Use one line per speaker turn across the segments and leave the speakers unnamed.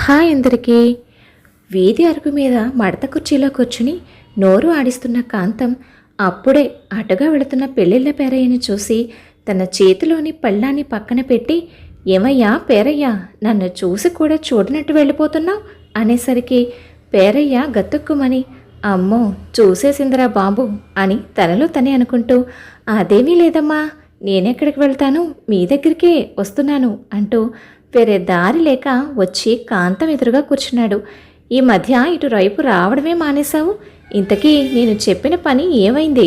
Hi అందరికీ. వీధి అరుగు మీద మడత కుర్చీలో కూర్చుని నోరు ఆడిస్తున్న కాంతం అప్పుడే అటుగా వెళుతున్న పెళ్ళిళ్ళ పేరయ్యని చూసి తన చేతిలోని పళ్ళాన్ని పక్కన పెట్టి, ఏమయ్యా పేరయ్యా, నన్ను చూసి కూడా చూడనట్టు వెళ్ళిపోతున్నావు అనేసరికి పేరయ్య గతుక్కుమని, అమ్మో చూసేసిందిరా బాబు అని తనలో తనే అనుకుంటూ, అదేమీ లేదమ్మా, నేనెక్కడికి వెళ్తాను, మీ దగ్గరికే వస్తున్నాను అంటూ వేరే దారి లేక వచ్చి కాంతం ఎదురుగా కూర్చున్నాడు. ఈ మధ్య ఇటు రైపు రావడమే మానేశావు, ఇంతకీ నేను చెప్పిన పని ఏమైంది?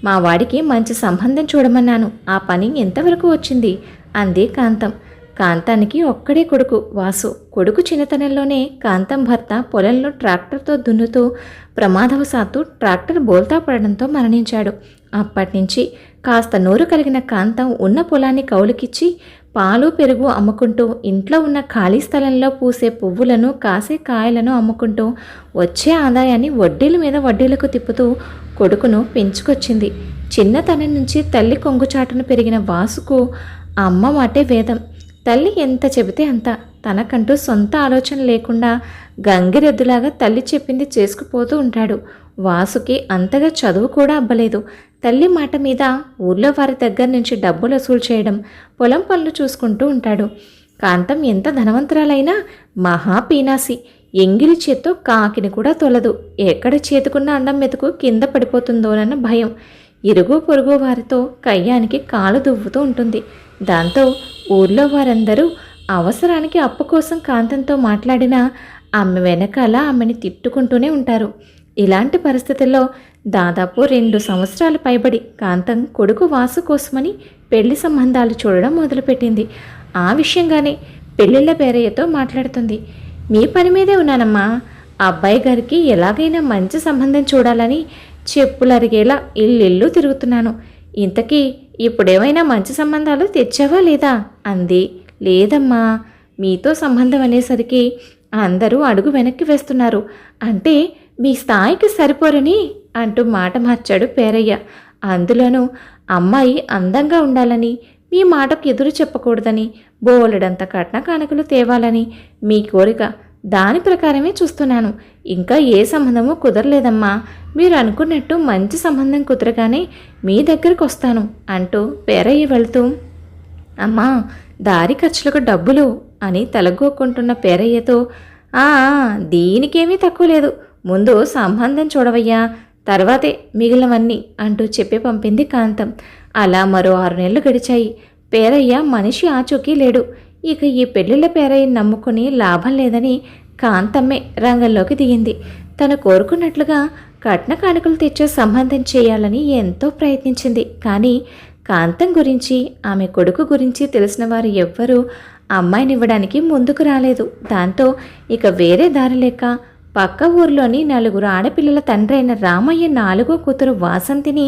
మా వాడికి మంచి సంబంధం చూడమన్నాను, ఆ పని ఎంతవరకు వచ్చింది అంది కాంతం. కాంతానికి ఒక్కడే కొడుకు వాసు. కొడుకు చిన్నతనంలోనే కాంతం భర్త పొలంలో ట్రాక్టర్తో దున్నుతూ ప్రమాదవశాత్తు ట్రాక్టర్ బోల్తా పడడంతో మరణించాడు. అప్పటినుంచి కాస్త నోరు కలిగిన కాంతం ఉన్న పొలాన్ని కౌలుకిచ్చి పాలు పెరుగు అమ్ముకుంటూ ఇంట్లో ఉన్న ఖాళీ స్థలంలో పూసే పువ్వులను కాసే కాయలను అమ్ముకుంటూ వచ్చే ఆదాయాన్ని వడ్డీల మీద వడ్డీలకు తిప్పుతూ కొడుకును పెంచుకొచ్చింది. చిన్నతనం నుంచి తల్లి కొంగుచాటును పెరిగిన వాసుకు అమ్మ మాటే వేదం. తల్లి ఎంత చెబితే అంత. తనకంటూ సొంత ఆలోచన లేకుండా గంగిరెద్దులాగా తల్లి చెప్పింది చేసుకుపోతూ ఉంటాడు. వాసుకి అంతగా చదువు కూడా అబ్బలేదు. తల్లి మాట మీద ఊర్లో వారి దగ్గర నుంచి డబ్బులు వసూలు చేయడం, పొలం పనులు చూసుకుంటూ ఉంటాడు. కాంతం ఎంత ధనవంతురాలైనా మహా పీనాసి. ఎంగిలి చేత్తో కాకిని కూడా తొలదు. ఎక్కడ చేతుకున్న అండం మెతుకు కింద పడిపోతుందోనన్న భయం. ఇరుగు పొరుగు వారితో కయ్యానికి కాలు దువ్వుతూ ఉంటుంది. దాంతో ఊర్లో వారందరూ అవసరానికి అప్పు కోసం కాంతంతో మాట్లాడినా ఆమె వెనకాల ఆమెని తిట్టుకుంటూనే ఉంటారు. ఇలాంటి పరిస్థితుల్లో దాదాపు 2 సంవత్సరాలు పైబడి కాంతం కొడుకు వాసు కోసమని పెళ్లి సంబంధాలు చూడడం మొదలుపెట్టింది. ఆ విషయంగానే పెళ్ళిళ్ళ పేరయ్యతో మాట్లాడుతుంది. మీ పని మీదే ఉన్నానమ్మా, అబ్బాయి గారికి ఎలాగైనా మంచి సంబంధం చూడాలని చెప్పులరిగేలా ఇల్లు తిరుగుతున్నాను. ఇంతకీ ఇప్పుడేమైనా మంచి సంబంధాలు తెచ్చావా లేదా అంది. లేదమ్మా, మీతో సంబంధం అనేసరికి అందరూ అడుగు వెనక్కి వేస్తున్నారు, అంటే మీ స్థాయికి సరిపోరని అంటూ మాట మార్చాడు పేరయ్య. అందులోనూ అమ్మాయి అందంగా ఉండాలని, మీ మాటకు ఎదురు చెప్పకూడదని, బోలెడంత కట్న కానుకలు తేవాలని మీ కోరిక. దాని ప్రకారమే చూస్తున్నాను. ఇంకా ఏ సంబంధమూ కుదరలేదమ్మా. మీరు అనుకున్నట్టు మంచి సంబంధం కుదరగానే మీ దగ్గరకు వస్తాను అంటూ పేరయ్య వెళ్తూ, అమ్మా దారి ఖర్చులకు డబ్బులు అని తలగొక్కుంటున్న పేరయ్యతో, దీనికేమీ తక్కువ లేదు, ముందు సంబంధం చూడవయ్యా, తర్వాతే మిగిలినవన్నీ అంటూ చెప్పి పంపింది కాంతం. అలా మరో 6 నెలలు గడిచాయి. పేరయ్య మనిషి ఆచూకీ లేడు. ఇక ఈ పెళ్ళిళ్ళ పేరయ్యని నమ్ముకుని లాభం లేదని కాంతమ్మే రంగంలోకి దిగింది. తను కోరుకున్నట్లుగా కట్న కానుకలు తెచ్చే సంబంధం చేయాలని ఎంతో ప్రయత్నించింది. కానీ కాంతం గురించి, ఆమె కొడుకు గురించి తెలిసిన వారు ఎవ్వరూ అమ్మాయినివ్వడానికి ముందుకు రాలేదు. దాంతో ఇక వేరే దారి లేక పక్క ఊర్లోని 4 ఆడపిల్లల తండ్రి అయిన రామయ్య 4వ కూతురు వాసంతిని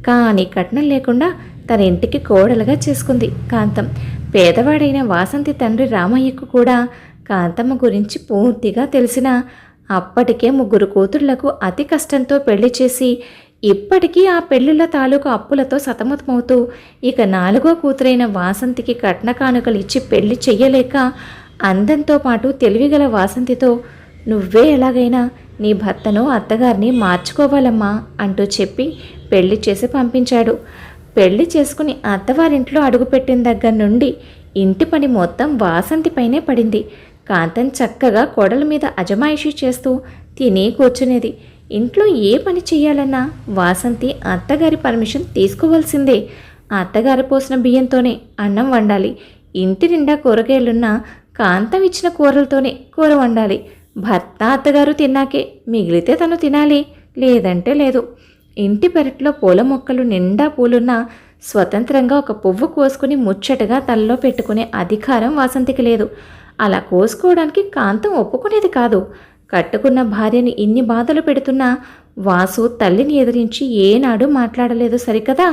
కానీ కట్నం లేకుండా తన ఇంటికి కోడలుగా చేసుకుంది కాంతం. పేదవాడైన వాసంతి తండ్రి రామయ్యకు కూడా కాంతమ్మ గురించి పూర్తిగా తెలిసిన అప్పటికే 3 కూతుళ్లకు అతి కష్టంతో పెళ్లి చేసి ఇప్పటికీ ఆ పెళ్లిళ్ల తాలూకు అప్పులతో సతమతమవుతూ ఇక 4వ కూతురైన వాసంతికి కట్న కానుకలు ఇచ్చి పెళ్లి చెయ్యలేక అందంతో పాటు తెలివిగల వాసంతితో, నువ్వే ఎలాగైనా నీ భర్తను అత్తగారిని మార్చుకోవాలమ్మా అంటూ చెప్పి పెళ్లి చేసి పంపించాడు. పెళ్లి చేసుకుని అత్తవారింట్లో అడుగుపెట్టిన దగ్గర నుండి ఇంటి పని మొత్తం వాసంతిపైనే పడింది. కాంతం చక్కగా కోడల మీద అజమాయిషీ చేస్తూ తిని కూర్చునేది. ఇంట్లో ఏ పని చేయాలన్నా వాసంతి అత్తగారి పర్మిషన్ తీసుకోవాల్సిందే. అత్తగారు పోసిన బియ్యంతోనే అన్నం వండాలి. ఇంటి నిండా కూరగాయలున్నా కాంతం ఇచ్చిన కూరలతోనే కూర వండాలి. భర్త అత్తగారు తిన్నాకే మిగిలితే తను తినాలి, లేదంటే లేదు. ఇంటి పెరట్లో పూల మొక్కలు నిండా పూలున్నా స్వతంత్రంగా ఒక పువ్వు కోసుకుని ముచ్చటగా తలలో పెట్టుకునే అధికారం వాసంతికి లేదు. అలా కోసుకోవడానికి కాంతం ఒప్పుకునేది కాదు. కట్టుకున్న భార్యని ఇన్ని బాధలు పెడుతున్నా వాసు తల్లిని ఎదిరించి ఏనాడు మాట్లాడలేదు సరికదా.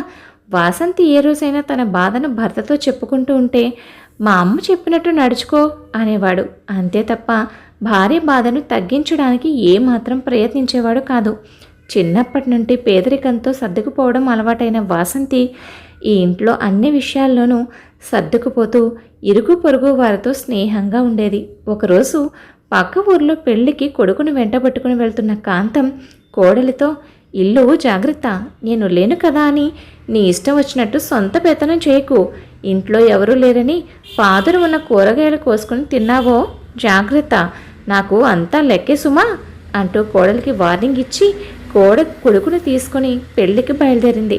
వాసంతి ఏ రోజైనా తన బాధను భర్తతో చెప్పుకుంటూ ఉంటే, మా అమ్మ చెప్పినట్టు నడుచుకో అనేవాడు. అంతే తప్ప భార్య బాధను తగ్గించడానికి ఏమాత్రం ప్రయత్నించేవాడు కాదు. చిన్నప్పటి నుండి పేదరికంతో సర్దుకుపోవడం అలవాటైన వాసంతి ఈ ఇంట్లో అన్ని విషయాల్లోనూ సర్దుకుపోతూ ఇరుగు పొరుగు వారితో స్నేహంగా ఉండేది. ఒకరోజు పక్క ఊర్లో పెళ్లికి కొడుకును వెంటబెట్టుకుని వెళ్తున్న కాంతం కోడలితో, ఇల్లు జాగ్రత్త, నేను లేను కదా అని నీ ఇష్టం వచ్చినట్టు సొంత పెత్తనం చేయకు. ఇంట్లో ఎవరూ లేరని పాదురు ఉన్న కూరగాయలు కోసుకుని తిన్నావో జాగ్రత్త, నాకు అంతా లెక్కే సుమా అంటూ కోడలికి వార్నింగ్ ఇచ్చి కొడుకును తీసుకుని పెళ్లికి బయలుదేరింది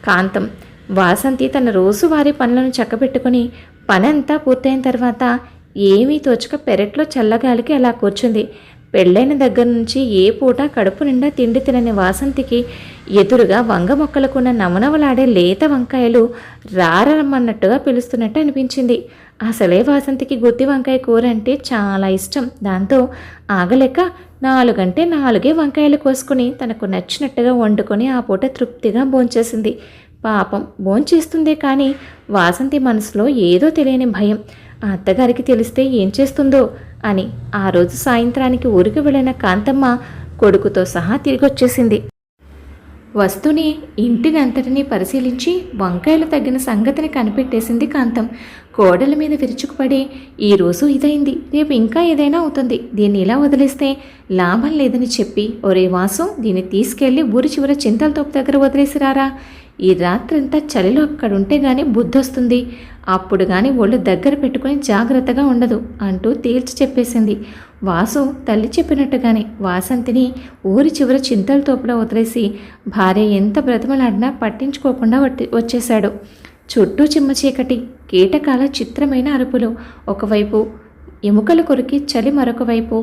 కాంతం. వాసంతి తన రోజువారీ పనులను చక్కబెట్టుకుని పనంతా పూర్తయిన తర్వాత ఏమీ తోచక పెరట్లో చల్లగాలికి అలా కూర్చుంది. పెళ్ళైన దగ్గర నుంచి ఏ పూట కడుపు నిండా తిండి తినని వాసంతికి ఎదురుగా వంగ మొక్కలకున్న నవనవలాడే లేత వంకాయలు రారమ్మన్నట్టుగా పిలుస్తున్నట్టు అనిపించింది. అసలే వాసంతికి గుత్తి వంకాయ కూర అంటే చాలా ఇష్టం. దాంతో ఆగలేక 4 గంటే 4 వంకాయలు కోసుకుని తనకు నచ్చినట్టుగా వండుకొని ఆ పూట తృప్తిగా భోంచేసింది. పాపం భోంచేస్తుందే కానీ వాసంతి మనసులో ఏదో తెలియని భయం. ఆ అత్తగారికి తెలిస్తే ఏం చేస్తుందో అని. ఆ రోజు సాయంత్రానికి ఊరికి వెళ్ళిన కాంతమ్మ కొడుకుతో సహా తిరిగొచ్చేసింది. వస్తూనే ఇంటిని అంతటినీ పరిశీలించి వంకాయలు తగ్గిన సంగతిని కనిపెట్టేసింది కాంతం. కోడల మీద విరుచుకుపడి, ఈరోజు ఇదైంది, రేపు ఇంకా ఏదైనా అవుతుంది, దీన్ని ఇలా వదిలేస్తే లాభం లేదని చెప్పి, ఒరే వాసు, దీన్ని తీసుకెళ్లి ఊరి చివర చింతల తోపు దగ్గర వదిలేసిరారా. ఈ రాత్రంతా చలిలో అక్కడుంటే గాని బుద్ధొస్తుంది, అప్పుడు గాని ఒళ్ళు దగ్గర పెట్టుకుని జాగ్రత్తగా ఉండదు అంటూ తేల్చి చెప్పేసింది. వాసు తల్లి చెప్పినట్టుగానే వాసంతిని ఊరి చివర చింతల తోపులో వదిలేసి భార్య ఎంత బ్రతిమలాడినా పట్టించుకోకుండా వచ్చేశాడు. చుట్టూ చిమ్మ చీకటి, కీటకాల చిత్రమైన అరుపులు ఒకవైపు, ఎముకలు కొరికి చలి మరొక వైపు,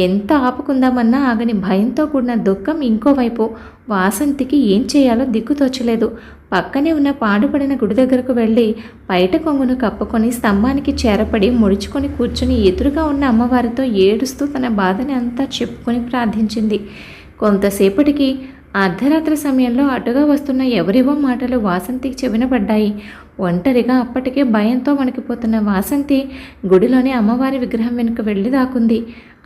ఎంత ఆపుకుందామన్నా ఆగని భయంతో కూడిన దుఃఖం ఇంకోవైపు. వాసంతికి ఏం చేయాలో దిక్కుతోచలేదు. పక్కనే ఉన్న పాడుపడిన గుడి దగ్గరకు వెళ్ళి బయట కొంగును కప్పుకొని స్తంభానికి చేరపడి ముడుచుకొని కూర్చుని ఎదురుగా ఉన్న అమ్మవారితో ఏడుస్తూ తన బాధని అంతా చెప్పుకొని ప్రార్థించింది. కొంతసేపటికి అర్ధరాత్రి సమయంలో అటుగా వస్తున్న ఎవరివో మాటలు వాసంతికి చెవిన పడ్డాయి. ఒంటరిగా అప్పటికే భయంతో వణికిపోతున్న వాసంతి గుడిలోని అమ్మవారి విగ్రహం వెనుక వెళ్ళి దాకుంది.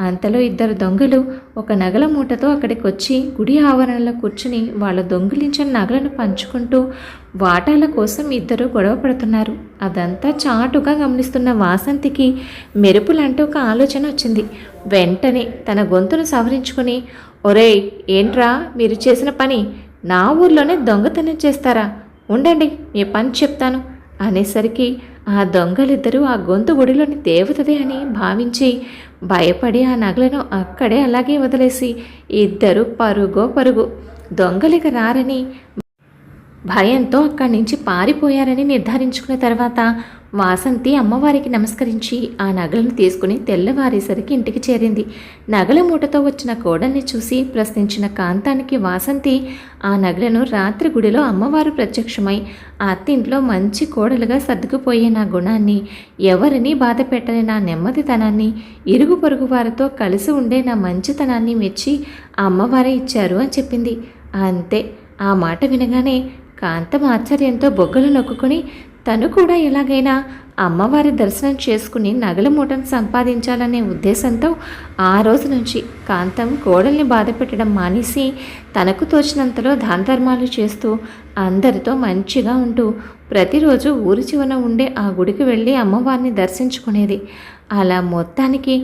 అంతలో 2 దొంగలు ఒక నగల మూటతో అక్కడికి వచ్చి గుడి ఆవరణలో కూర్చుని వాళ్ళ దొంగిలించిన నగలను పంచుకుంటూ వాటాల కోసం 2 గొడవ పడుతున్నారు. అదంతా చాటుగా గమనిస్తున్న వాసంతికి మెరుపులంటూ ఒక ఆలోచన వచ్చింది. వెంటనే తన గొంతును సవరించుకుని, ఒరేయ్, ఏంట్రా మీరు చేసిన పని? నా ఊర్లోనే దొంగతనం చేస్తారా? ఉండండి, మీ పని చెప్తాను అనేసరికి ఆ దొంగలిద్దరూ ఆ గొంతు గుడిలోని దేవతదే అని భావించి భయపడి ఆ నగలను అక్కడే అలాగే వదిలేసి 2 పరుగు దొంగలిక రారని భయంతో అక్కడి నుంచి పారిపోయారని నిర్ధారించుకున్న తర్వాత వాసంతి అమ్మవారికి నమస్కరించి ఆ నగలను తీసుకుని తెల్లవారేసరికి ఇంటికి చేరింది. నగల మూటతో వచ్చిన కోడల్ని చూసి ప్రశ్నించిన కాంతానికి వాసంతి ఆ నగలను రాత్రి గుడిలో అమ్మవారు ప్రత్యక్షమై అత్తింట్లో మంచి కోడలుగా సర్దుకుపోయే నా గుణాన్ని, ఎవరిని బాధ పెట్టని నా నెమ్మదితనాన్ని, ఇరుగు పొరుగు వారితో కలిసి ఉండే నా మంచితనాన్ని మెచ్చి అమ్మవారే ఇచ్చారు అని చెప్పింది. అంతే. ఆ మాట వినగానే కాంతం ఆశ్చర్యంతో బొగ్గలు నొక్కుని తను కూడా ఎలాగైనా అమ్మవారి దర్శనం చేసుకుని నగల మూటను సంపాదించాలనే ఉద్దేశంతో ఆ రోజు నుంచి కాంతం కోడల్ని బాధ పెట్టడం మానేసి తనకు తోచినంతలో దాన ధర్మాలు చేస్తూ అందరితో మంచిగా ఉంటూ ప్రతిరోజు ఊరి చివర ఉండే ఆ గుడికి వెళ్ళి అమ్మవారిని దర్శించుకునేది. అలా మొత్తానికి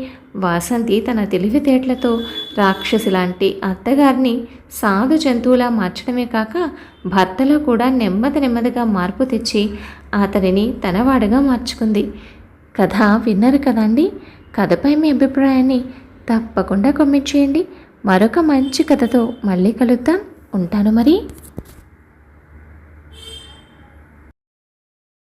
వాసంతి తన తెలివితేటలతో రాక్షసి లాంటి అత్తగారిని సాధు జంతువులా మార్చడమే కాక భర్తలో కూడా నెమ్మదిగా మార్పు తెచ్చి అతనిని తనవాడుగా మార్చుకుంది. కథ విన్నారు కదండి. కథపై మీ అభిప్రాయాన్ని తప్పకుండా కామెంట్ చేయండి. మరొక మంచి కథతో మళ్ళీ కలుద్దాం. ఉంటాను మరి.